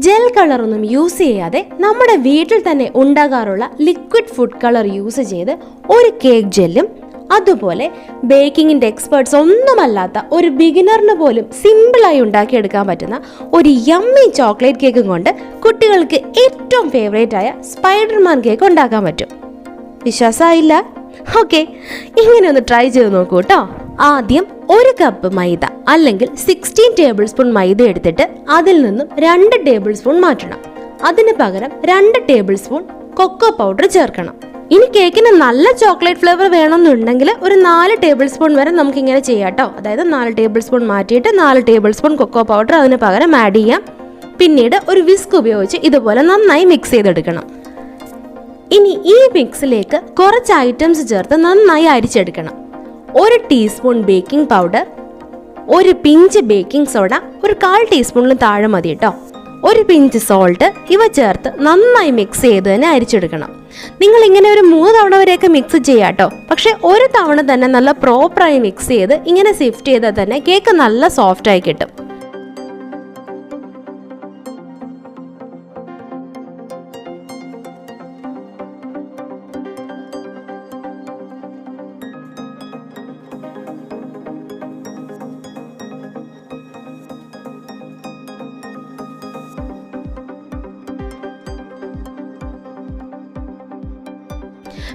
Gel കളറൊന്നും use ചെയ്യാതെ നമ്മുടെ വീട്ടിൽ തന്നെ ഉണ്ടാകാറുള്ള ലിക്വിഡ് ഫുഡ് കളർ യൂസ് ചെയ്ത് ഒരു കേക്ക് ജെല്ലും, അതുപോലെ ബേക്കിങ്ങിൻ്റെ എക്സ്പേർട്സ് ഒന്നുമല്ലാത്ത ഒരു ബിഗിനറിന് പോലും സിമ്പിളായി ഉണ്ടാക്കിയെടുക്കാൻ പറ്റുന്ന ഒരു യമ്മി ചോക്ലേറ്റ് കേക്കും കൊണ്ട് കുട്ടികൾക്ക് ഏറ്റവും ഫേവറേറ്റ് ആയ സ്പൈഡർമാൻ കേക്ക് ഉണ്ടാക്കാൻ പറ്റും. വിശ്വാസമായില്ല? ഓക്കെ, ഇങ്ങനെ ഒന്ന് ട്രൈ ചെയ്ത് നോക്കൂ കേട്ടോ. ആദ്യം 1 കപ്പ് മൈദ അല്ലെങ്കിൽ 16 ടേബിൾ സ്പൂൺ മൈദ എടുത്തിട്ട് അതിൽ നിന്നും 2 ടേബിൾ സ്പൂൺ മാറ്റണം. അതിന് പകരം 2 ടേബിൾ സ്പൂൺ കൊക്കോ പൗഡർ ചേർക്കണം. ഇനി കേക്കിന് നല്ല ചോക്ലേറ്റ് ഫ്ലേവർ വേണമെന്നുണ്ടെങ്കിൽ ഒരു 4 ടേബിൾ സ്പൂൺ വരെ നമുക്കിങ്ങനെ ചെയ്യാം കേട്ടോ. അതായത് 4 ടേബിൾ സ്പൂൺ മാറ്റിയിട്ട് 4 ടേബിൾ സ്പൂൺ കൊക്കോ പൗഡർ അതിന് പകരം ആഡ് ചെയ്യാം. പിന്നീട് ഒരു വിസ്ക് ഉപയോഗിച്ച് ഇതുപോലെ നന്നായി മിക്സ് ചെയ്തെടുക്കണം. ഇനി ഈ മിക്സിലേക്ക് കുറച്ച് ഐറ്റംസ് ചേർത്ത് നന്നായി അരിച്ചെടുക്കണം. 1 teaspoon baking powder, 1 pinch baking soda, ഒരു 1/4 ടീസ്പൂണിന് താഴെ മതി കേട്ടോ, 1 പിഞ്ച് സോൾട്ട്, ഇവ ചേർത്ത് നന്നായി മിക്സ് ചെയ്ത് തന്നെ അരിച്ചെടുക്കണം. നിങ്ങൾ ഇങ്ങനെ ഒരു 3 തവണ വരെയൊക്കെ മിക്സ് ചെയ്യാം കേട്ടോ. പക്ഷെ ഒരു തവണ തന്നെ നല്ല പ്രോപ്പറായി മിക്സ് ചെയ്ത് ഇങ്ങനെ സിഫ്റ്റ് ചെയ്താൽ തന്നെ കേക്ക് നല്ല സോഫ്റ്റായി കിട്ടും.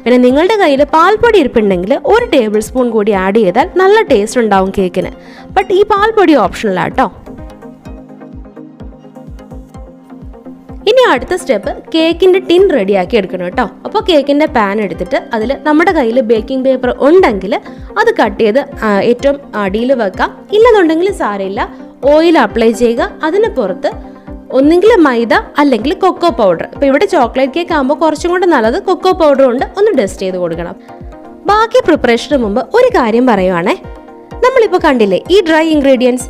പിന്നെ നിങ്ങളുടെ കയ്യിൽ പാൽപ്പൊടി ഇരിപ്പുണ്ടെങ്കിൽ 1 ടേബിൾ സ്പൂൺ കൂടി ആഡ് ചെയ്താൽ നല്ല ടേസ്റ്റ് ഉണ്ടാവും കേക്കിന്. ബട്ട് ഈ പാൽപ്പൊടി ഓപ്ഷണലാണ് കേട്ടോ. ഇനി അടുത്ത സ്റ്റെപ്പ് കേക്കിൻ്റെ ടിൻ റെഡിയാക്കി എടുക്കണം കേട്ടോ. അപ്പോൾ കേക്കിൻ്റെ പാൻ എടുത്തിട്ട് അതിൽ നമ്മുടെ കയ്യിൽ ബേക്കിംഗ് പേപ്പർ ഉണ്ടെങ്കിൽ അത് കട്ട് ചെയ്ത് ഏറ്റവും അടിയിൽ വെക്കാം. ഇല്ലെന്നുണ്ടെങ്കിൽ സാരമില്ല, ഓയിൽ അപ്ലൈ ചെയ്യുക. അതിന് പുറത്ത് ഒന്നെങ്കിൽ മൈദ അല്ലെങ്കിൽ കൊക്കോ പൗഡർ. ഇപ്പോൾ ഇവിടെ ചോക്ലേറ്റ് കേക്ക് ആകുമ്പോൾ കുറച്ചും കൂടെ നല്ലത് കൊക്കോ പൗഡർ കൊണ്ട് ഒന്ന് ഡസ്റ്റ് ചെയ്ത് കൊടുക്കണം. ബാക്കി പ്രിപ്പറേഷന് മുമ്പ് ഒരു കാര്യം പറയുവാണേ, നമ്മളിപ്പോൾ കണ്ടില്ലേ ഈ ഡ്രൈ ഇൻഗ്രീഡിയൻസ്,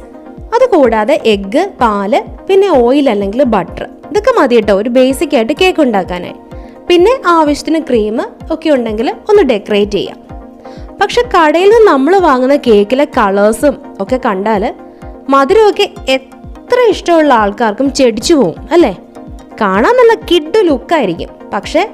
അതുകൂടാതെ എഗ്ഗ്, പാല്, പിന്നെ ഓയിൽ അല്ലെങ്കിൽ ബട്ടർ, ഇതൊക്കെ മതി കേട്ടോ ഒരു ബേസിക് ആയിട്ട് കേക്ക് ഉണ്ടാക്കാനായി. പിന്നെ ആവശ്യത്തിന് ക്രീം ഒക്കെ ഉണ്ടെങ്കിൽ ഒന്ന് ഡെക്കറേറ്റ് ചെയ്യാം. പക്ഷെ കടയിൽ നിന്ന് നമ്മൾ വാങ്ങുന്ന കേക്കിലെ കളേഴ്സും ഒക്കെ കണ്ടാൽ മധുരമൊക്കെ എത്ര ഇഷ്ടമുള്ള ആൾക്കാർക്കും ചെടിച്ചു പോവും അല്ലേ? കാണാൻ നല്ല കിഡ് ലുക്കായിരിക്കും, പക്ഷെ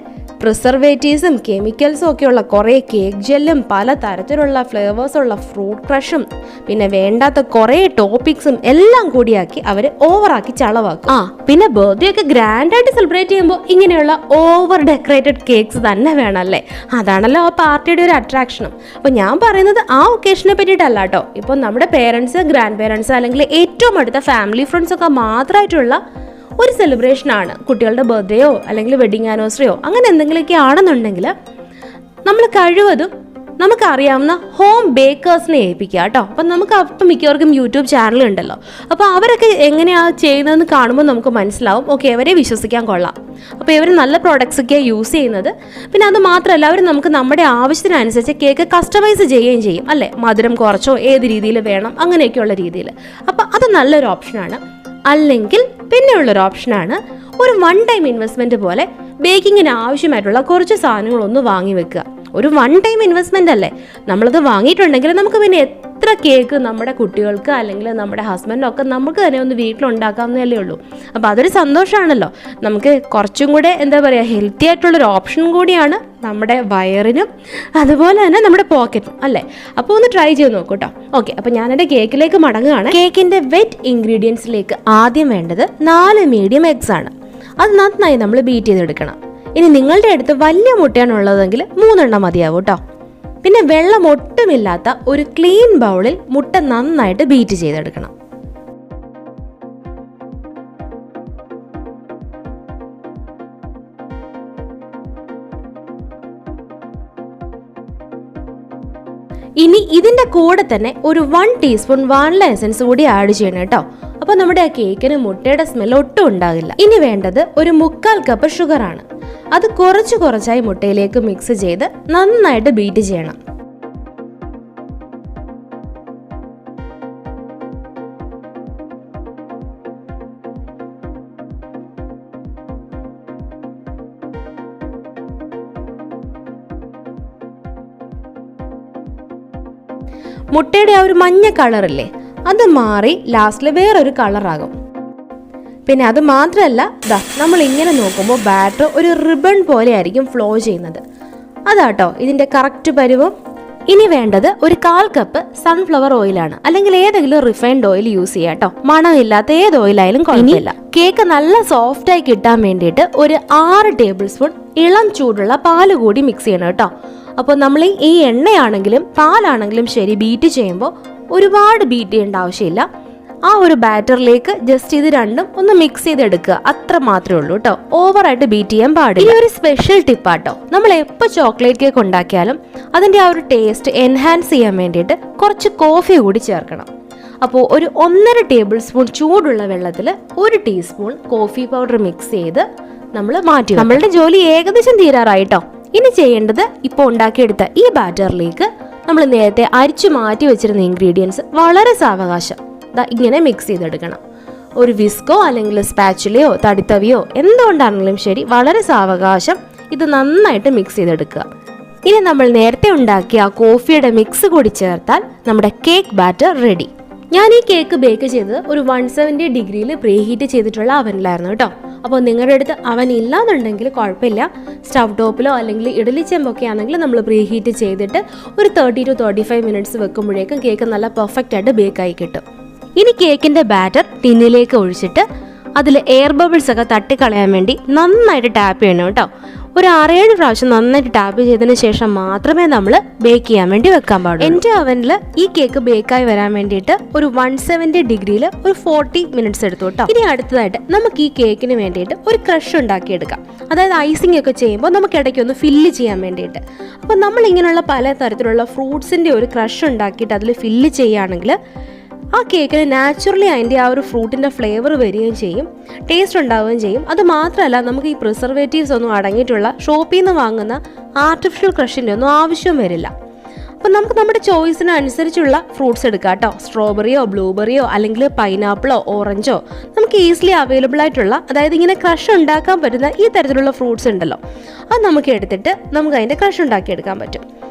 പ്രിസർവേറ്റീവ്സും കെമിക്കൽസും ഒക്കെയുള്ള കുറേ കേക്ക് ജെല്ലും പല തരത്തിലുള്ള ഫ്ലേവേഴ്സുള്ള ഫ്രൂട്ട് ക്രഷും പിന്നെ വേണ്ടാത്ത കുറേ ടോപ്പിക്സും എല്ലാം കൂടിയാക്കി അവർ ഓവറാക്കി ചളവാക്കും. പിന്നെ ബർത്ത്ഡേ ഒക്കെ ഗ്രാൻഡായിട്ട് സെലിബ്രേറ്റ് ചെയ്യുമ്പോൾ ഇങ്ങനെയുള്ള ഓവർ ഡെക്കറേറ്റഡ് കേക്ക്സ് തന്നെ വേണമല്ലേ? അതാണല്ലോ ആ പാർട്ടിയുടെ ഒരു അട്രാക്ഷനും. അപ്പോൾ ഞാൻ പറയുന്നത് ആ ഒക്കേഷനെ പറ്റിയിട്ടല്ല കേട്ടോ. ഇപ്പോൾ നമ്മുടെ പേരൻസ്, ഗ്രാൻഡ് പേരൻസ് അല്ലെങ്കിൽ ഏറ്റവും അടുത്ത ഫാമിലി ഫ്രണ്ട്സ് ഒക്കെ മാത്രമായിട്ടുള്ള ഒരു സെലിബ്രേഷനാണ്. കുട്ടികളുടെ ബർത്ത്ഡേയോ അല്ലെങ്കിൽ വെഡിങ് ആനിവേഴ്സറിയോ അങ്ങനെ എന്തെങ്കിലുമൊക്കെ ആണെന്നുണ്ടെങ്കിൽ നമ്മൾ കഴിവതും നമുക്കറിയാവുന്ന ഹോം ബേക്കേഴ്സിനെ ഏൽപ്പിക്കുക കേട്ടോ. അപ്പം നമുക്ക് അപ്പം മിക്കവർക്കും യൂട്യൂബ് ചാനലുണ്ടല്ലോ. അപ്പോൾ അവരൊക്കെ എങ്ങനെയാണ് ചെയ്യുന്നതെന്ന് കാണുമ്പോൾ നമുക്ക് മനസ്സിലാവും, ഓക്കെ അവരെ വിശ്വസിക്കാൻ കൊള്ളാം. അപ്പോൾ ഇവർ നല്ല പ്രോഡക്ട്സ് ഒക്കെയാണ് യൂസ് ചെയ്യുന്നത്. പിന്നെ അത് മാത്രമല്ല, അവർ നമുക്ക് നമ്മുടെ ആവശ്യത്തിനനുസരിച്ച് കേക്ക് കസ്റ്റമൈസ് ചെയ്യുകയും ചെയ്യും അല്ലേ? മധുരം കുറച്ചോ ഏത് രീതിയിൽ വേണം അങ്ങനെയൊക്കെയുള്ള രീതിയിൽ. അപ്പോൾ അത് നല്ലൊരു ഓപ്ഷനാണ്. അല്ലെങ്കിൽ പിന്നെയുള്ളൊരു ഓപ്ഷനാണ് ഒരു 1 ടൈം ഇൻവെസ്റ്റ്മെൻറ്റ് പോലെ ബേക്കിങ്ങിന് ആവശ്യമായിട്ടുള്ള കുറച്ച് സാധനങ്ങളൊന്ന് വാങ്ങി വെക്കുക. ഒരു 1 ടൈം ഇൻവെസ്റ്റ്മെൻ്റ് അല്ലേ? നമ്മളത് വാങ്ങിയിട്ടുണ്ടെങ്കിൽ നമുക്ക് പിന്നെ എത്ര കേക്ക് നമ്മുടെ കുട്ടികൾക്ക് അല്ലെങ്കിൽ നമ്മുടെ ഹസ്ബൻഡിനൊക്കെ നമുക്ക് തന്നെ ഒന്ന് വീട്ടിലുണ്ടാക്കാവുന്നതല്ലേ ഉള്ളൂ. അപ്പോൾ അതൊരു സന്തോഷമാണല്ലോ. നമുക്ക് കുറച്ചും കൂടെ എന്താ പറയുക ഹെൽത്തി ആയിട്ടുള്ളൊരു ഓപ്ഷൻ കൂടിയാണ് നമ്മുടെ വയറിനും അതുപോലെ തന്നെ നമ്മുടെ പോക്കറ്റിനും അല്ലേ? അപ്പോൾ ഒന്ന് ട്രൈ ചെയ്ത് നോക്കൂ കേട്ടോ. ഓക്കെ, അപ്പോൾ ഞാനെൻ്റെ കേക്കിലേക്ക് മടങ്ങുകയാണ്. കേക്കിൻ്റെ വെറ്റ് ഇൻഗ്രീഡിയൻസിലേക്ക് ആദ്യം വേണ്ടത് 4 മീഡിയം എഗ്സ് ആണ്. അത് നന്നായി നമ്മൾ ബീറ്റ് ചെയ്തെടുക്കണം. ഇനി നിങ്ങളുടെ അടുത്ത് വലിയ മുട്ടയാണുള്ളതെങ്കിൽ 3 എണ്ണം മതിയാവും കേട്ടോ. പിന്നെ വെള്ളം ഒട്ടുമില്ലാത്ത ഒരു ക്ലീൻ ബൗളിൽ മുട്ട നന്നായിട്ട് ബീറ്റ് ചെയ്തെടുക്കണം. ഇനി ഇതിൻ്റെ കൂടെ തന്നെ ഒരു 1 ടീസ്പൂൺ വാനില എസൻസ് കൂടി ആഡ് ചെയ്യണം കേട്ടോ. അപ്പോൾ നമ്മുടെ ആ കേക്കിന് മുട്ടയുടെ സ്മെൽ ഒട്ടും ഉണ്ടാകില്ല. ഇനി വേണ്ടത് ഒരു 1/4 കപ്പ് ഷുഗറാണ്. അത് കുറച്ചായി മുട്ടയിലേക്ക് മിക്സ് ചെയ്ത് നന്നായിട്ട് ബീറ്റ് ചെയ്യണം. മുട്ടയുടെ ആ ഒരു മഞ്ഞ കളറില്ലേ, അത് മാറി ലാസ്റ്റിൽ വേറൊരു കളറാകും. പിന്നെ അത് മാത്രമല്ല, നമ്മൾ ഇങ്ങനെ നോക്കുമ്പോൾ ബാറ്റർ ഒരു റിബൺ പോലെ ആയിരിക്കും ഫ്ലോ ചെയ്യുന്നത്. അതാട്ടോ ഇതിൻ്റെ കറക്റ്റ് പരുവം. ഇനി വേണ്ടത് ഒരു 1/4 കപ്പ് സൺഫ്ലവർ ഓയിലാണ്, അല്ലെങ്കിൽ ഏതെങ്കിലും റിഫൈൻഡ് ഓയിൽ യൂസ് ചെയ്യാം കേട്ടോ. മണമില്ലാത്ത ഏത് ഓയിലായാലും കുഴപ്പമില്ല. കേക്ക് നല്ല സോഫ്റ്റായി കിട്ടാൻ വേണ്ടിയിട്ട് ഒരു 6 ടേബിൾ സ്പൂൺ ഇളം ചൂടുള്ള പാല് കൂടി മിക്സ് ചെയ്യണം കേട്ടോ. അപ്പോൾ നമ്മൾ ഈ എണ്ണയാണെങ്കിലും പാലാണെങ്കിലും ശരി ബീറ്റ് ചെയ്യുമ്പോൾ ഒരുപാട് ബീറ്റ് ചെയ്യേണ്ട ആവശ്യമില്ല. ആ ഒരു ബാറ്ററിലേക്ക് ജസ്റ്റ് ഇത് രണ്ടും ഒന്ന് മിക്സ് ചെയ്തെടുക്കുക, അത്ര മാത്രമേ ഉള്ളൂ കേട്ടോ. ഓവറായിട്ട് ബീറ്റ് ചെയ്യാൻ പാടില്ല. ഈ ഒരു സ്പെഷ്യൽ ടിപ്പാട്ടോ, നമ്മൾ എപ്പോൾ ചോക്ലേറ്റ് കേക്ക് ഉണ്ടാക്കിയാലും അതിൻ്റെ ആ ഒരു ടേസ്റ്റ് എൻഹാൻസ് ചെയ്യാൻ വേണ്ടിയിട്ട് കുറച്ച് കോഫി കൂടി ചേർക്കണം. അപ്പോൾ ഒരു 1.5 ടേബിൾ സ്പൂൺ ചൂടുള്ള വെള്ളത്തിൽ 1 ടീസ്പൂൺ കോഫി പൗഡർ മിക്സ് ചെയ്ത് നമ്മൾ മാറ്റി. നമ്മളുടെ ജോലി ഏകദേശം തീരാറായിട്ടോ. ഇനി ചെയ്യേണ്ടത് ഇപ്പോൾ ഉണ്ടാക്കിയെടുത്ത ഈ ബാറ്ററിലേക്ക് നമ്മൾ നേരത്തെ അരിച്ചു മാറ്റി വെച്ചിരുന്ന ഇൻഗ്രീഡിയൻസ് വളരെ സാവകാശം ഇങ്ങനെ മിക്സ് ചെയ്തെടുക്കണം. ഒരു വിസ്കോ അല്ലെങ്കിൽ സ്പാച്ചുലയോ തടിത്തവിയോ എന്തുകൊണ്ടാണെങ്കിലും ശരി വളരെ സാവകാശം ഇത് നന്നായിട്ട് മിക്സ് ചെയ്തെടുക്കുക. ഇനി നമ്മൾ നേരത്തെ ഉണ്ടാക്കിയ കോഫിയുടെ മിക്സ് കൂടി ചേർത്താൽ നമ്മുടെ കേക്ക് ബാറ്റർ റെഡി. ഞാൻ ഈ കേക്ക് ബേക്ക് ചെയ്തത് ഒരു 170 ഡിഗ്രിയിൽ പ്രീ ഹീറ്റ് ചെയ്തിട്ടുള്ള അവനിലായിരുന്നു കേട്ടോ. അപ്പോൾ നിങ്ങളുടെ അടുത്ത് അവൻ ഇല്ലാന്നുണ്ടെങ്കിൽ കുഴപ്പമില്ല, സ്റ്റവ് ടോപ്പിലോ അല്ലെങ്കിൽ ഇഡലി ചെമ്പൊക്കെ ആണെങ്കിൽ നമ്മൾ പ്രീ ഹീറ്റ് ചെയ്തിട്ട് ഒരു 30 to 35 മിനിറ്റ്സ് വെക്കുമ്പോഴേക്കും കേക്ക് നല്ല പെർഫെക്റ്റ് ആയിട്ട് ബേക്കായി കിട്ടും. ഇനി കേക്കിൻ്റെ ബാറ്റർ ടിന്നിലേക്ക് ഒഴിച്ചിട്ട് അതിൽ എയർ ബബിൾസ് ഒക്കെ തട്ടിക്കളയാൻ വേണ്ടി നന്നായിട്ട് ടാപ്പ് ചെയ്യണം കേട്ടോ. ഒരു 6-7 പ്രാവശ്യം നന്നായിട്ട് ടാപ്പ് ചെയ്തതിന് ശേഷം മാത്രമേ നമ്മൾ ബേക്ക് ചെയ്യാൻ വേണ്ടി വെക്കാൻ പാടുള്ളൂ. എൻ്റെ അവനിൽ ഈ കേക്ക് ബേക്കായി വരാൻ വേണ്ടിയിട്ട് ഒരു 170 ഡിഗ്രിയിൽ ഒരു 40 മിനിറ്റ്സ് എടുത്തു കേട്ടോ. ഇനി അടുത്തതായിട്ട് നമുക്ക് ഈ കേക്കിന് വേണ്ടിയിട്ട് ഒരു ക്രഷ് ഉണ്ടാക്കിയെടുക്കാം. അതായത് ഐസിംഗ് ഒക്കെ ചെയ്യുമ്പോൾ നമുക്ക് ഇടയ്ക്കൊന്ന് ഫില്ല് ചെയ്യാൻ വേണ്ടിയിട്ട്. അപ്പോൾ നമ്മൾ ഇങ്ങനെയുള്ള പല തരത്തിലുള്ള ഫ്രൂട്ട്സിൻ്റെ ഒരു ക്രഷ് ഉണ്ടാക്കിയിട്ട് അതിൽ ഫില്ല് ചെയ്യുകയാണെങ്കിൽ ആ കേക്കിന് നാച്ചുറലി അതിൻ്റെ ആ ഒരു ഫ്രൂട്ടിൻ്റെ ഫ്ലേവർ വരികയും ചെയ്യും, ടേസ്റ്റ് ഉണ്ടാവുകയും ചെയ്യും. അത് മാത്രമല്ല, നമുക്ക് ഈ പ്രിസർവേറ്റീവ്സ് ഒന്നും അടങ്ങിയിട്ടുള്ള ഷോപ്പിൽ നിന്ന് വാങ്ങുന്ന ആർട്ടിഫിഷ്യൽ ക്രഷിൻ്റെ ഒന്നും ആവശ്യം വരില്ല. അപ്പം നമുക്ക് നമ്മുടെ ചോയ്സിന് അനുസരിച്ചുള്ള ഫ്രൂട്ട്സ് എടുക്കാം കേട്ടോ. സ്ട്രോബെറിയോ ബ്ലൂബെറിയോ അല്ലെങ്കിൽ പൈനാപ്പിളോ ഓറഞ്ചോ നമുക്ക് ഈസിലി അവൈലബിൾ ആയിട്ടുള്ള, അതായത് ഇങ്ങനെ ക്രഷ് ഉണ്ടാക്കാൻ പറ്റുന്ന ഈ തരത്തിലുള്ള ഫ്രൂട്ട്സ് ഉണ്ടല്ലോ, അത് നമുക്ക് എടുത്തിട്ട് നമുക്ക് അതിൻ്റെ ക്രഷ് ഉണ്ടാക്കിയെടുക്കാൻ പറ്റും.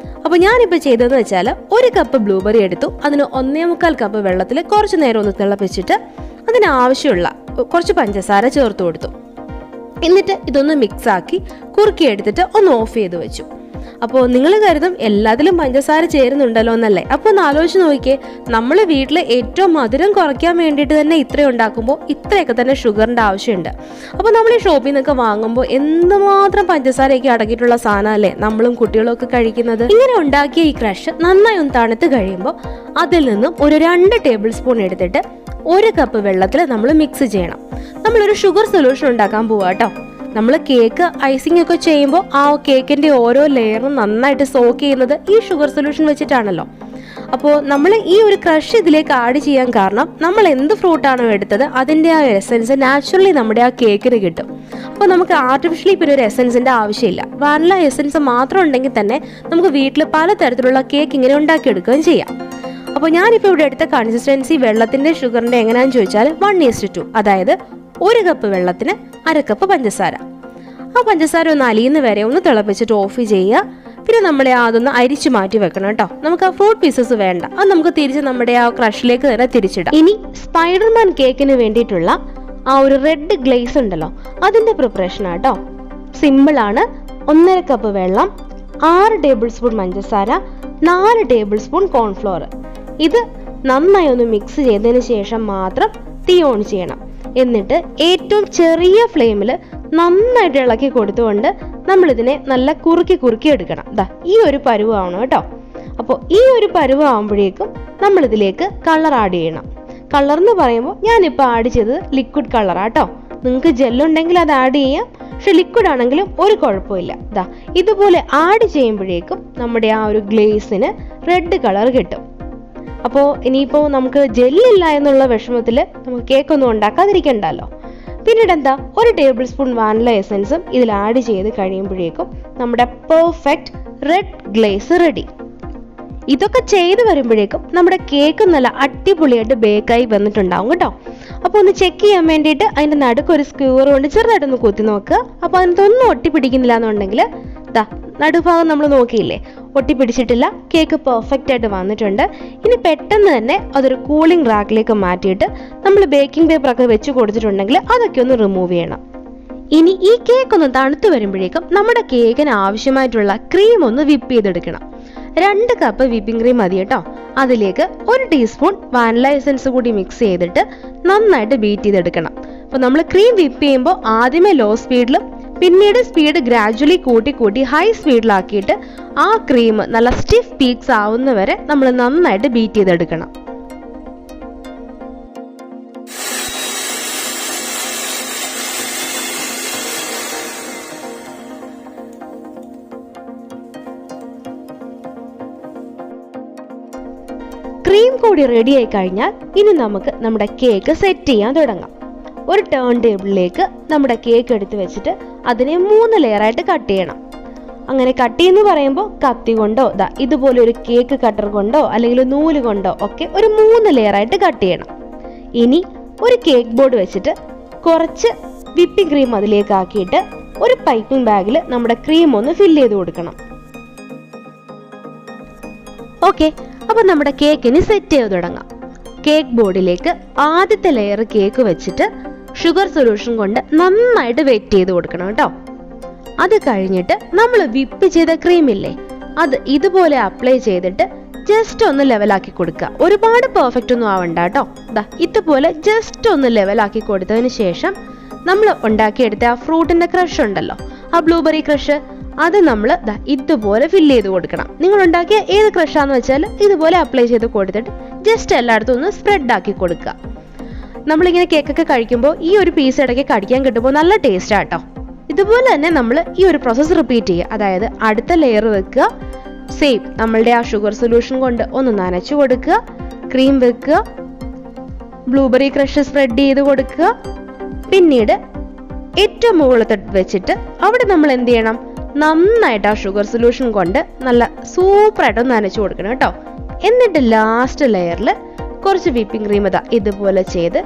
അപ്പോൾ ഞാനിപ്പോൾ ചെയ്തതെന്ന് വെച്ചാൽ 1 കപ്പ് ബ്ലൂബെറി എടുത്തു, അതിന് 1.25 കപ്പ് വെള്ളത്തിൽ കുറച്ച് നേരം ഒന്ന് തിളപ്പിച്ചിട്ട് അതിനാവശ്യമുള്ള കുറച്ച് പഞ്ചസാര ചേർത്ത് കൊടുത്തു. എന്നിട്ട് ഇതൊന്ന് മിക്സാക്കി കുറുക്കിയെടുത്തിട്ട് ഒന്ന് ഓഫ് ചെയ്ത് വെച്ചു. അപ്പോൾ നിങ്ങൾ കരുതും എല്ലാത്തിലും പഞ്ചസാര ചേരുന്നുണ്ടല്ലോ എന്നല്ലേ. അപ്പോൾ ഒന്ന് ആലോചിച്ച് നോക്കിയേ, നമ്മൾ വീട്ടിൽ ഏറ്റവും മധുരം കുറയ്ക്കാൻ വേണ്ടിയിട്ട് തന്നെ ഇത്രയും ഉണ്ടാക്കുമ്പോൾ ഇത്രയൊക്കെ തന്നെ ഷുഗറിൻ്റെ ആവശ്യമുണ്ട്. അപ്പോൾ നമ്മൾ ഈ ഷോപ്പിൽ നിന്നൊക്കെ വാങ്ങുമ്പോൾ എന്തുമാത്രം പഞ്ചസാരയൊക്കെ അടങ്ങിയിട്ടുള്ള സാധനമല്ലേ നമ്മളും കുട്ടികളും ഒക്കെ കഴിക്കുന്നത്. ഇങ്ങനെ ഉണ്ടാക്കിയ ഈ ക്രഷ് നന്നായി ഒന്ന് തണുത്ത് കഴിയുമ്പോൾ അതിൽ നിന്നും ഒരു 2 ടേബിൾ സ്പൂൺ എടുത്തിട്ട് 1 കപ്പ് വെള്ളത്തിൽ നമ്മൾ മിക്സ് ചെയ്യണം. നമ്മളൊരു ഷുഗർ സൊല്യൂഷൻ ഉണ്ടാക്കാൻ പോവാ കേട്ടോ. നമ്മൾ കേക്ക് ഐസിംഗ് ഒക്കെ ചെയ്യുമ്പോൾ ആ കേക്കിൻ്റെ ഓരോ ലെയറും നന്നായിട്ട് സോക്ക് ചെയ്യുന്നത് ഈ ഷുഗർ സൊല്യൂഷൻ വെച്ചിട്ടാണല്ലോ. അപ്പോൾ നമ്മൾ ഈ ഒരു ക്രഷ് ഇതിലേക്ക് ആഡ് ചെയ്യാൻ കാരണം നമ്മൾ എന്ത് ഫ്രൂട്ടാണോ എടുത്തത് അതിൻ്റെ ആ എസൻസ് നാച്ചുറലി നമ്മുടെ ആ കേക്കിന് കിട്ടും. അപ്പോൾ നമുക്ക് ആർട്ടിഫിഷ്യലി പിന്നെ ഒരു എസൻസിൻ്റെ ആവശ്യമില്ല. വാനില എസൻസ് മാത്രം ഉണ്ടെങ്കിൽ തന്നെ നമുക്ക് വീട്ടിൽ പലതരത്തിലുള്ള കേക്ക് ഇങ്ങനെ ഉണ്ടാക്കിയെടുക്കുകയും ചെയ്യാം. അപ്പോൾ ഞാനിപ്പോൾ ഇവിടെ എടുത്ത കൺസിസ്റ്റൻസി വെള്ളത്തിൻ്റെ ഷുഗറിൻ്റെ എങ്ങനെയാണെന്ന് ചോദിച്ചാൽ 1:2, അതായത് 1 കപ്പ് വെള്ളത്തിന് 1/2 കപ്പ് പഞ്ചസാര. ആ പഞ്ചസാര ഒന്ന് അലിയുന്ന വരെ ഒന്ന് തിളപ്പിച്ചിട്ട് ഓഫ് ചെയ്യുക. പിന്നെ നമ്മളെ അതൊന്ന് അരിച്ചു മാറ്റി വെക്കണം കേട്ടോ. നമുക്ക് ആ ഫ്രൂട്ട് പീസസ് വേണ്ട, അത് നമുക്ക് തിരിച്ച് നമ്മുടെ ആ ക്രഷിലേക്ക് തന്നെ തിരിച്ചിടാം. ഇനി സ്പൈഡർമാൻ കേക്കിന് വേണ്ടിയിട്ടുള്ള ആ ഒരു റെഡ് ഗ്ലേസ് ഉണ്ടല്ലോ, അതിൻ്റെ പ്രിപ്പറേഷൻ ആട്ടോ. സിമ്പിളാണ്. 1.5 കപ്പ് വെള്ളം, 6 ടേബിൾ സ്പൂൺ പഞ്ചസാര, 4 ടേബിൾ സ്പൂൺ കോൺഫ്ലോർ. ഇത് നന്നായി ഒന്ന് മിക്സ് ചെയ്തതിന് ശേഷം മാത്രം തീ ഓൺ ചെയ്യണം. എന്നിട്ട് ഏറ്റവും ചെറിയ ഫ്ലെയിമിൽ നന്നായിട്ട് ഇളക്കി കൊടുത്തുകൊണ്ട് നമ്മളിതിനെ നല്ല കുറുക്കി എടുക്കണം. ഈ ഒരു പരുവാണ് കേട്ടോ. അപ്പോൾ ഈ ഒരു പരുവാകുമ്പോഴേക്കും നമ്മളിതിലേക്ക് കളർ ആഡ് ചെയ്യണം. കളർ എന്ന് പറയുമ്പോൾ ഞാനിപ്പോൾ ആഡ് ചെയ്തത് ലിക്വിഡ് കളറാട്ടോ. നിങ്ങൾക്ക് ജെല്ലുണ്ടെങ്കിൽ അത് ആഡ് ചെയ്യാം, പക്ഷെ ലിക്വിഡ് ആണെങ്കിലും ഒരു കുഴപ്പമില്ല. ഇതുപോലെ ആഡ് ചെയ്യുമ്പോഴേക്കും നമ്മുടെ ആ ഒരു ഗ്ലേസിന് റെഡ് കളർ കിട്ടും. അപ്പോൾ ഇനിയിപ്പോൾ നമുക്ക് ജെല്ലില്ല എന്നുള്ള വിഷമത്തിൽ നമുക്ക് കേക്കൊന്നും ഉണ്ടാക്കാതിരിക്കണ്ടല്ലോ. പിന്നീട് എന്താ, 1 ടേബിൾ സ്പൂൺ വാനില എസൻസും ഇതിൽ ആഡ് ചെയ്ത് കഴിയുമ്പോഴേക്കും നമ്മുടെ പെർഫെക്റ്റ് റെഡ് ഗ്ലേസ് റെഡി. ഇതൊക്കെ ചെയ്ത് വരുമ്പോഴേക്കും നമ്മുടെ കേക്ക് നല്ല അടിപൊളിയായിട്ട് ബേക്കായി വന്നിട്ടുണ്ടാവും കേട്ടോ. അപ്പോൾ ഒന്ന് ചെക്ക് ചെയ്യാൻ വേണ്ടിയിട്ട് അതിൻ്റെ നടുക്ക് ഒരു സ്ക്യൂർ കൊണ്ട് ചെറുതായിട്ടൊന്ന് കുത്തി നോക്കുക. അപ്പോൾ അതിനകത്തൊന്നും ഒട്ടിപ്പിടിക്കുന്നില്ല എന്നുണ്ടെങ്കിൽ നടുഭാഗം നമ്മൾ നോക്കിയില്ലേ, ഒട്ടിപ്പിടിച്ചിട്ടില്ല, കേക്ക് പെർഫെക്റ്റ് ആയിട്ട് വന്നിട്ടുണ്ട്. ഇനി പെട്ടെന്ന് തന്നെ അതൊരു കൂളിംഗ് റാക്കിലേക്ക് മാറ്റിയിട്ട് നമ്മൾ ബേക്കിംഗ് പേപ്പറൊക്കെ വെച്ച് കൊടുത്തിട്ടുണ്ടെങ്കിൽ അതൊക്കെ ഒന്ന് റിമൂവ് ചെയ്യണം. ഇനി ഈ കേക്ക് ഒന്ന് തണുത്ത് വരുമ്പോഴേക്കും നമ്മുടെ കേക്കിന് ആവശ്യമായിട്ടുള്ള ക്രീം ഒന്ന് വിപ്പ് ചെയ്തെടുക്കണം. 2 കപ്പ് വിപ്പിംഗ് ക്രീം മതി കേട്ടോ. അതിലേക്ക് 1 ടീസ്പൂൺ വാനില എസൻസ് കൂടി മിക്സ് ചെയ്തിട്ട് നന്നായിട്ട് ബീറ്റ് ചെയ്തെടുക്കണം. അപ്പോൾ നമ്മൾ ക്രീം വിപ്പ് ചെയ്യുമ്പോൾ ആദ്യമേ ലോ സ്പീഡിലും പിന്നീട് സ്പീഡ് ഗ്രാജുവലി കൂട്ടി ഹൈ സ്പീഡിലാക്കിയിട്ട് ആ ക്രീം നല്ല സ്റ്റിഫ് പീക്സ് ആവുന്നവരെ നമ്മൾ നന്നായിട്ട് ബീറ്റ് ചെയ്തെടുക്കണം. ക്രീം കൂടി റെഡി ആയി കഴിഞ്ഞാൽ ഇനി നമുക്ക് നമ്മുടെ കേക്ക് സെറ്റ് ചെയ്യാൻ തുടങ്ങാം. ഒരു ടേൺ ടേബിളിലേക്ക് നമ്മുടെ കേക്ക് എടുത്ത് വെച്ചിട്ട് അതിനെ 3 ലെയറായിട്ട് കട്ട് ചെയ്യണം. അങ്ങനെ കട്ട് ചെയ്യുന്നു പറയുമ്പോൾ കത്തി കൊണ്ടോ ഇതുപോലെ ഒരു കേക്ക് കട്ടർ കൊണ്ടോ അല്ലെങ്കിൽ നൂല് കൊണ്ടോ ഒക്കെ ഒരു 3 ലെയറായിട്ട് കട്ട് ചെയ്യണം. ഇനി ഒരു കേക്ക് ബോർഡ് വെച്ചിട്ട് കുറച്ച് വിപ്പിംഗ് ക്രീം അതിലേക്ക് ആക്കിയിട്ട് ഒരു പൈപ്പിംഗ് ബാഗിൽ നമ്മുടെ ക്രീം ഒന്ന് ഫില്ല് ചെയ്ത് കൊടുക്കണം. ഓക്കെ, അപ്പോൾ നമ്മുടെ കേക്കിന് സെറ്റ് ചെയ്ത് തുടങ്ങാം. കേക്ക് ബോർഡിലേക്ക് ആദ്യത്തെ ലെയർ കേക്ക് വെച്ചിട്ട് ഷുഗർ സൊല്യൂഷൻ കൊണ്ട് നന്നായിട്ട് വെറ്റ് ചെയ്ത് കൊടുക്കണം കേട്ടോ. അത് കഴിഞ്ഞിട്ട് നമ്മൾ വിപ്പ് ചെയ്ത ക്രീം ഇല്ലേ, അത് ഇതുപോലെ അപ്ലൈ ചെയ്തിട്ട് ജസ്റ്റ് ഒന്ന് ലെവലാക്കി കൊടുക്കുക. ഒരുപാട് പെർഫെക്റ്റ് ഒന്നും ആവണ്ട കേട്ടോ. ഇതുപോലെ ജസ്റ്റ് ഒന്ന് ലെവലാക്കി കൊടുത്തതിന് ശേഷം നമ്മൾ ഉണ്ടാക്കിയെടുത്ത ആ ഫ്രൂട്ടിന്റെ ക്രഷ് ഉണ്ടല്ലോ, ആ ബ്ലൂബെറി ക്രഷ്, അത് നമ്മൾ ഇതുപോലെ ഫില്ല് ചെയ്ത് കൊടുക്കണം. നിങ്ങൾ ഉണ്ടാക്കിയ ഏത് ക്രഷാന്ന് വെച്ചാൽ ഇതുപോലെ അപ്ലൈ ചെയ്ത് കൊടുത്തിട്ട് ജസ്റ്റ് എല്ലായിടത്തും ഒന്ന് സ്പ്രെഡ് ആക്കി കൊടുക്കുക. നമ്മളിങ്ങനെ കേക്കൊക്കെ കഴിക്കുമ്പോൾ ഈ ഒരു പീസ് ഇടയ്ക്ക് കടിക്കാൻ കിട്ടുമ്പോൾ നല്ല ടേസ്റ്റ് ആട്ടോ. ഇതുപോലെ തന്നെ നമ്മൾ ഈ ഒരു പ്രോസസ്സ് റിപ്പീറ്റ് ചെയ്യുക. അതായത് അടുത്ത ലെയർ വെക്കുക, സെയിം നമ്മളുടെ ആ ഷുഗർ സൊല്യൂഷൻ കൊണ്ട് ഒന്ന് നനച്ചു കൊടുക്കുക, ക്രീം വെക്കുക, ബ്ലൂബെറി ക്രഷ് സ്പ്രെഡ് ചെയ്ത് കൊടുക്കുക, പിന്നീട് ഏറ്റവും മുകളിൽ വെച്ചിട്ട് അവിടെ നമ്മൾ എന്ത് ചെയ്യണം, നന്നായിട്ട് ആ ഷുഗർ സൊല്യൂഷൻ കൊണ്ട് നല്ല സൂപ്പറായിട്ട് നനച്ചു കൊടുക്കണം കേട്ടോ. എന്നിട്ട് ലാസ്റ്റ് ലെയറിൽ കുറച്ച് വിപ്പിംഗ് ക്രീം ഇതുപോലെ ചെയ്ത്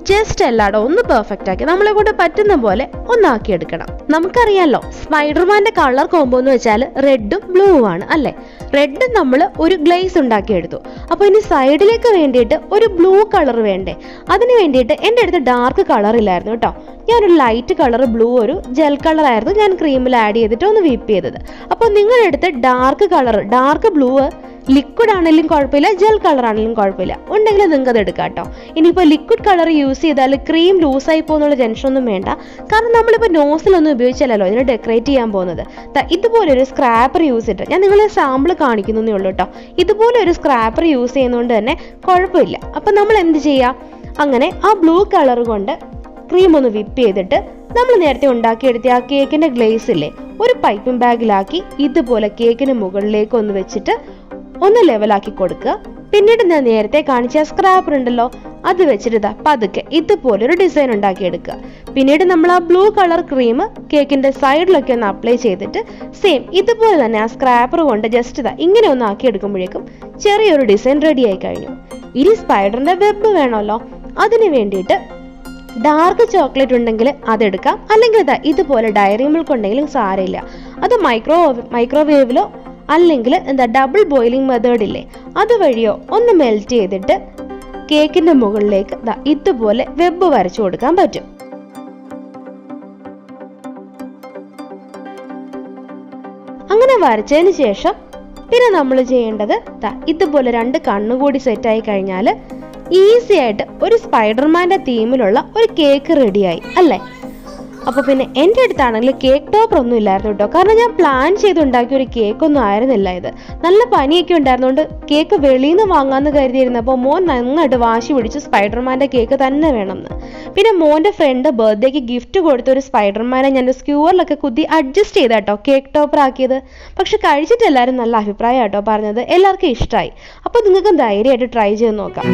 ജസ്റ്റ് എല്ലായിടും ഒന്ന് പെർഫെക്റ്റ് ആക്കി നമ്മളെ കൊണ്ട് പറ്റുന്ന പോലെ ഒന്നാക്കിയെടുക്കണം. നമുക്കറിയാലോ സ്പൈഡർമാന്റെ കളർ കോംബോ എന്ന് വെച്ചാൽ റെഡും ബ്ലൂവും ആണ് അല്ലേ. റെഡ് നമ്മൾ ഒരു ഗ്ലേസ് ഉണ്ടാക്കിയെടുത്തു. അപ്പോൾ ഇനി സൈഡിലേക്ക് വേണ്ടിയിട്ട് ഒരു ബ്ലൂ കളർ വേണ്ടേ. അതിന് വേണ്ടിയിട്ട് എൻ്റെ അടുത്ത് ഡാർക്ക് കളർ ഇല്ലായിരുന്നു കേട്ടോ. ഞാനൊരു ലൈറ്റ് കളർ ബ്ലൂ ഒരു ജെൽ കളർ ആയിരുന്നു ഞാൻ ക്രീമിൽ ആഡ് ചെയ്തിട്ട് ഒന്ന് വിപ്പ് ചെയ്തത്. അപ്പോൾ നിങ്ങളുടെ അടുത്ത് dark colour, dark blue liquid ആണെങ്കിലും കുഴപ്പമില്ല, ജെൽ കളർ ആണെങ്കിലും കുഴപ്പമില്ല, ഉണ്ടെങ്കിൽ നിങ്ങൾക്ക് അത് എടുക്കാം കേട്ടോ. ഇനിയിപ്പോൾ ലിക്വിഡ് കളർ യൂസ് ചെയ്താൽ ക്രീം ലൂസായി പോകുന്നുള്ള ടെൻഷനൊന്നും വേണ്ട. കാരണം നമ്മളിപ്പോൾ നോസിലൊന്നും ഉപയോഗിച്ചാലല്ലോ ഇതിനെ ഡെക്കറേറ്റ് ചെയ്യാൻ പോകുന്നത്. ഇതുപോലെ ഒരു സ്ക്രാപ്പർ യൂസ് ചെയ്തിട്ട് ഞാൻ നിങ്ങളെ സാമ്പിൾ കാണിക്കുന്നേ ഉള്ളൂ കേട്ടോ. ഇതുപോലെ ഒരു സ്ക്രാപ്പർ യൂസ് ചെയ്യുന്നതുകൊണ്ട് തന്നെ കുഴപ്പമില്ല. അപ്പം നമ്മൾ എന്ത് ചെയ്യാം, അങ്ങനെ ആ ബ്ലൂ കളർ കൊണ്ട് ക്രീം ഒന്ന് വിപ്പ് ചെയ്തിട്ട് നമ്മൾ നേരത്തെ ഉണ്ടാക്കിയെടുത്ത ആ കേക്കിൻ്റെ ഗ്ലേസ് ഇല്ലേ ഒരു പൈപ്പിംഗ് ബാഗിലാക്കി ഇതുപോലെ കേക്കിന് മുകളിലേക്ക് ഒന്ന് വെച്ചിട്ട് ഒന്ന് ലെവലാക്കി കൊടുക്കുക. പിന്നീട് ഞാൻ നേരത്തെ കാണിച്ച സ്ക്രാപ്പർ ഉണ്ടല്ലോ അത് വെച്ചിട്ട് പതുക്കെ ഇതുപോലെ ഒരു ഡിസൈൻ ഉണ്ടാക്കിയെടുക്കുക. പിന്നീട് നമ്മൾ ആ ബ്ലൂ കളർ ക്രീം കേക്കിന്റെ സൈഡിലൊക്കെ ഒന്ന് അപ്ലൈ ചെയ്തിട്ട് സെയിം ഇതുപോലെ തന്നെ ആ സ്ക്രാപ്പർ കൊണ്ട് ജസ്റ്റ് ഇങ്ങനെ ഒന്ന് ആക്കി എടുക്കുമ്പോഴേക്കും ചെറിയൊരു ഡിസൈൻ റെഡി ആയി കഴിഞ്ഞു. ഇനി സ്പൈഡറിന്റെ വെബ് വേണമല്ലോ, അതിന് വേണ്ടിയിട്ട് ഡാർക്ക് ചോക്ലേറ്റ് ഉണ്ടെങ്കിൽ അതെടുക്കാം, അല്ലെങ്കിൽ ഇതുപോലെ ഡയറി മിൽക്ക് ഉണ്ടെങ്കിലും സാരമില്ല. അത് മൈക്രോവേവിലോ അല്ലെങ്കിൽ ഡബിൾ ബോയിലിംഗ് മെത്തേഡ് ഇല്ലേ അതുവഴിയോ ഒന്ന് മെൽറ്റ് ചെയ്തിട്ട് കേക്കിന്റെ മുകളിലേക്ക് ഇതുപോലെ വെബ് വരച്ചു കൊടുക്കാൻ പറ്റും. അങ്ങനെ വരച്ചതിന് ശേഷം പിന്നെ നമ്മൾ ചെയ്യേണ്ടത് ഇതുപോലെ 2 കണ്ണുകൂടി സെറ്റായി കഴിഞ്ഞാൽ ഈസി ആയിട്ട് ഒരു സ്പൈഡർമാന്റെ തീമിലുള്ള ഒരു കേക്ക് റെഡിയായി അല്ലേ. അപ്പോൾ പിന്നെ എൻ്റെ അടുത്താണെങ്കിൽ കേക്ക് ടോപ്പർ ഒന്നും ഇല്ലായിരുന്നു കേട്ടോ. കാരണം ഞാൻ പ്ലാൻ ചെയ്തുണ്ടാക്കിയ ഒരു കേക്കൊന്നും ആയിരുന്നില്ല ഇത്. നല്ല പനിയൊക്കെ ഉണ്ടായിരുന്നുകൊണ്ട് കേക്ക് വെളിയിൽ നിന്ന് വാങ്ങാമെന്ന് കരുതിയിരുന്നപ്പോൾ മോൻ നന്നായിട്ട് വാശി പിടിച്ചു സ്പൈഡർമാൻ്റെ കേക്ക് തന്നെ വേണമെന്ന്. പിന്നെ മോൻ്റെ ഫ്രണ്ട് ബർത്ത്ഡേക്ക് ഗിഫ്റ്റ് കൊടുത്ത ഒരു സ്പൈഡർമാനെ ഞാൻ സ്ക്യൂറിലൊക്കെ കുത്തി അഡ്ജസ്റ്റ് ചെയ്ത കേട്ടോ കേക്ക് ടോപ്പർ ആക്കിയത്. പക്ഷെ കഴിച്ചിട്ട് എല്ലാവരും നല്ല അഭിപ്രായം കേട്ടോ പറഞ്ഞത്, എല്ലാവർക്കും ഇഷ്ടമായി. അപ്പോൾ നിങ്ങൾക്ക് ധൈര്യമായിട്ട് ട്രൈ ചെയ്ത് നോക്കാം.